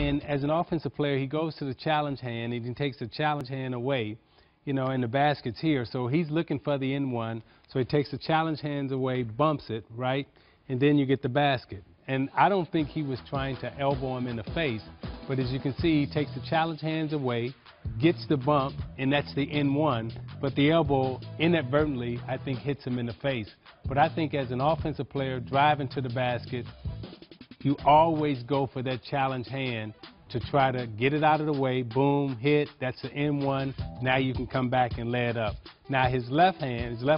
And as an offensive player, he goes to the challenge hand, and he takes the challenge hand away, and the basket's here. So he's looking for the N1, so he takes the challenge hands away, bumps it, right? And then you get the basket. And I don't think he was trying to elbow him in the face, but as you can see, he takes the challenge hands away, gets the bump, and that's the N1, but the elbow inadvertently, I think, hits him in the face. But I think as an offensive player driving to the basket, you always go for that challenge hand to try to get it out of the way, boom, hit, that's the N1, now you can come back and lay it up. Now his left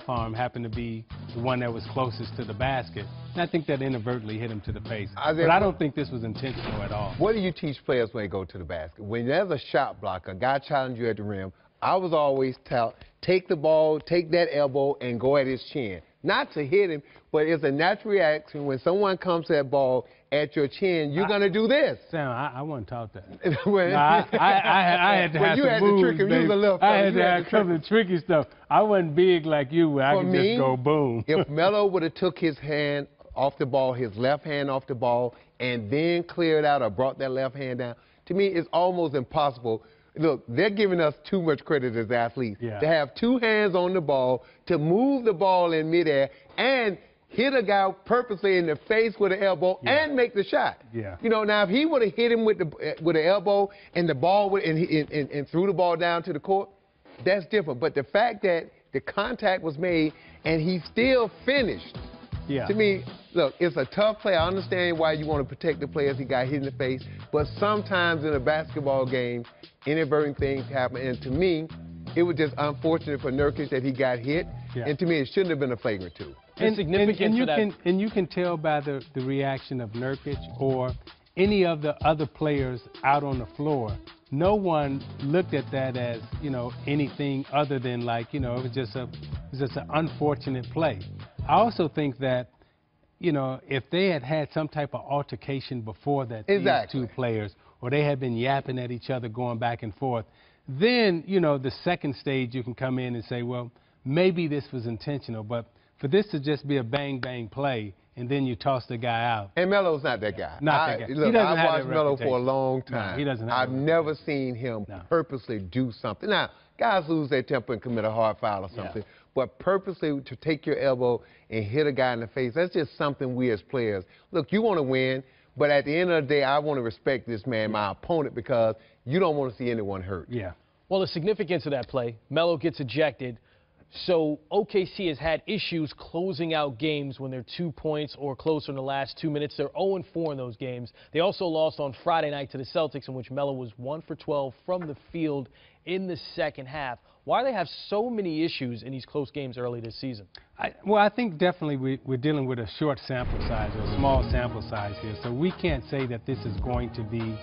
arm happened to be the one that was closest to the basket, and I think that inadvertently hit him to the face. But I don't think this was intentional at all. What do you teach players when they go to the basket? When there's a shot blocker, a guy challenge you at the rim, I was always taught, take the ball, take that elbow, and go at his chin. Not to hit him, but it's a natural reaction when someone comes to that ball at your chin, you're going to do this. Sam, I wasn't taught that. Well, no, I had to have some moves, to trick him. I had to have some of the tricky stuff. I wasn't big like you where I could just go boom. If Melo would have took his hand off the ball, his left hand off the ball, and then cleared out or brought that left hand down, to me it's almost impossible. Look, they're giving us too much credit as athletes to have two hands on the ball, to move the ball in midair, and hit a guy purposely in the face with an elbow and make the shot. Now if he would have hit him with the elbow and the ball and threw the ball down to the court, that's different. But the fact that the contact was made and he still finished, to me, look, it's a tough play. I understand why you want to protect the players he got hit in the face, but sometimes in a basketball game, inadvertent things happen. And to me, it was just unfortunate for Nurkic that he got hit. And to me, it shouldn't have been a flagrant two. And you can tell by the reaction of Nurkic or any of the other players out on the floor. No one looked at that as, anything other than like, it was just an unfortunate play. I also think that, if they had had some type of altercation before that, these two players, or they had been yapping at each other going back and forth, then, the second stage you can come in and say, well, maybe this was intentional. But for this to just be a bang-bang play, and then you toss the guy out. And Melo's not that guy. Not that guy. Look, I've watched Melo for a long time. No, he doesn't have I've never seen him purposely do something. Now, guys lose their temper and commit a hard foul or something, but purposely to take your elbow and hit a guy in the face, that's just something we as players. Look, you want to win, but at the end of the day, I want to respect this man, my opponent, because you don't want to see anyone hurt. Well, the significance of that play, Melo gets ejected. So OKC has had issues closing out games when they're 2 points or closer in the last 2 minutes. They're 0-4 in those games. They also lost on Friday night to the Celtics, in which Melo was 1 for 12 from the field in the second half. Why do they have so many issues in these close games early this season? Well, I think definitely we're dealing with a short sample size, or a small sample size here. So we can't say that this is going to be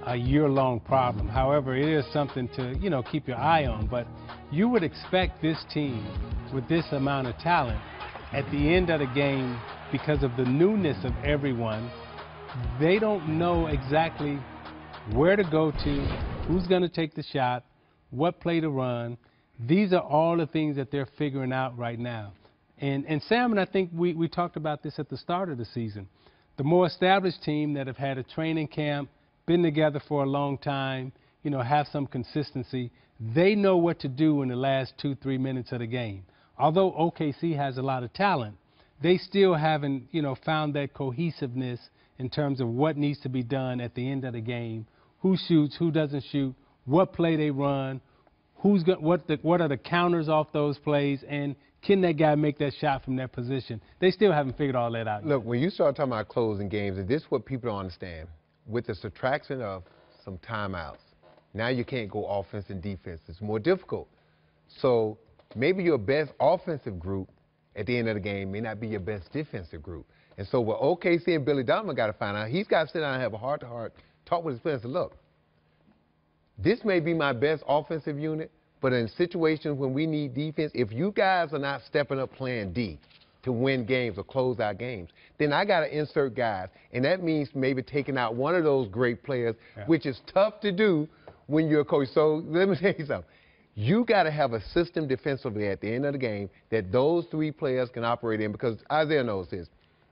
a year-long problem. However, it is something to, keep your eye on. But you would expect this team, with this amount of talent, at the end of the game, because of the newness of everyone, they don't know exactly where to go to, who's going to take the shot, what play to run. These are all the things that they're figuring out right now. And Sam and I think we talked about this at the start of the season. The more established team that have had a training camp, been together for a long time, have some consistency, they know what to do in the last 2-3 minutes of the game. Although OKC has a lot of talent, they still haven't, found that cohesiveness in terms of what needs to be done at the end of the game, who shoots, who doesn't shoot, what play they run, what are the counters off those plays, and can that guy make that shot from that position? They still haven't figured all that out yet. Look, when you start talking about closing games, and this is what people don't understand, with the subtraction of some timeouts, now you can't go offense and defense. It's more difficult. So maybe your best offensive group at the end of the game may not be your best defensive group. And so what OKC and Billy Donovan got to find out, he's got to sit down and have a heart-to-heart talk with his players and say, look, this may be my best offensive unit, but in situations when we need defense, if you guys are not stepping up playing D to win games or close out games, then I got to insert guys. And that means maybe taking out one of those great players, which is tough to do when you're a coach. So let me tell you something. You got to have a system defensively at the end of the game that those three players can operate in, because Isaiah knows this.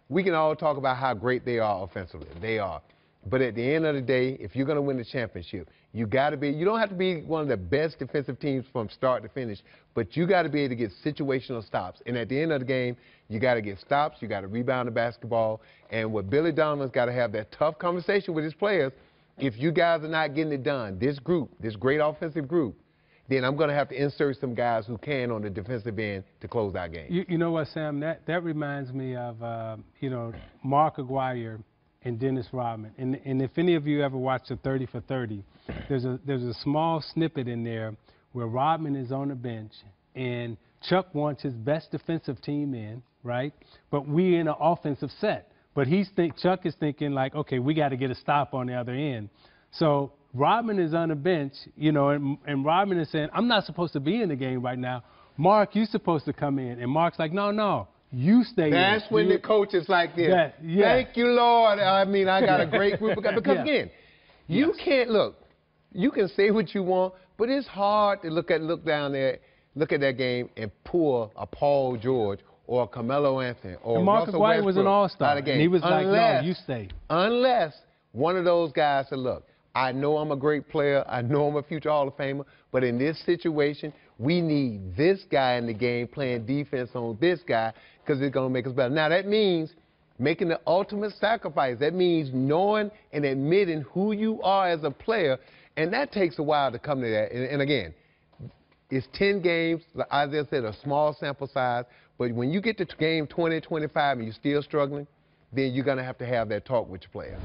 We can all talk about how great they are offensively. They are. But at the end of the day, if you're going to win the championship, you got to be, you don't have to be one of the best defensive teams from start to finish, but you got to be able to get situational stops. And at the end of the game, you got to get stops, you got to rebound the basketball. And what Billy Donovan's got to have that tough conversation with his players. If you guys are not getting it done, this group, this great offensive group, then I'm going to have to insert some guys who can on the defensive end to close out games. You know what, Sam? That reminds me of, you know, Mark Aguirre and Dennis Rodman. And if any of you ever watched the 30 for 30, there's a small snippet in there where Rodman is on the bench and Chuck wants his best defensive team in, right? But we in an offensive set. But Chuck is thinking like, okay, we got to get a stop on the other end. So Rodman is on the bench, you know, and Rodman is saying, I'm not supposed to be in the game right now. Mark, you're supposed to come in. And Mark's like, no. You stay That's in. when the coach is like this. Yeah. Thank you, Lord. I mean, I got a great group of guys. Because, again, you can't look. You can say what you want, but it's hard to look down there, look at that game and pull a Paul George or a Carmelo Anthony or and Mark Russell Aguirre Westbrook was an all-star. out of the game. And he was like, no, you stay. Unless one of those guys said, look, I know I'm a great player. I know I'm a future Hall of Famer. But in this situation, we need this guy in the game playing defense on this guy because it's going to make us better. Now, that means making the ultimate sacrifice. That means knowing and admitting who you are as a player. And that takes a while to come to that. And again, it's 10 games. Like Isaiah said, a small sample size. But when you get to game 20, 25, and you're still struggling, then you're going to have that talk with your player.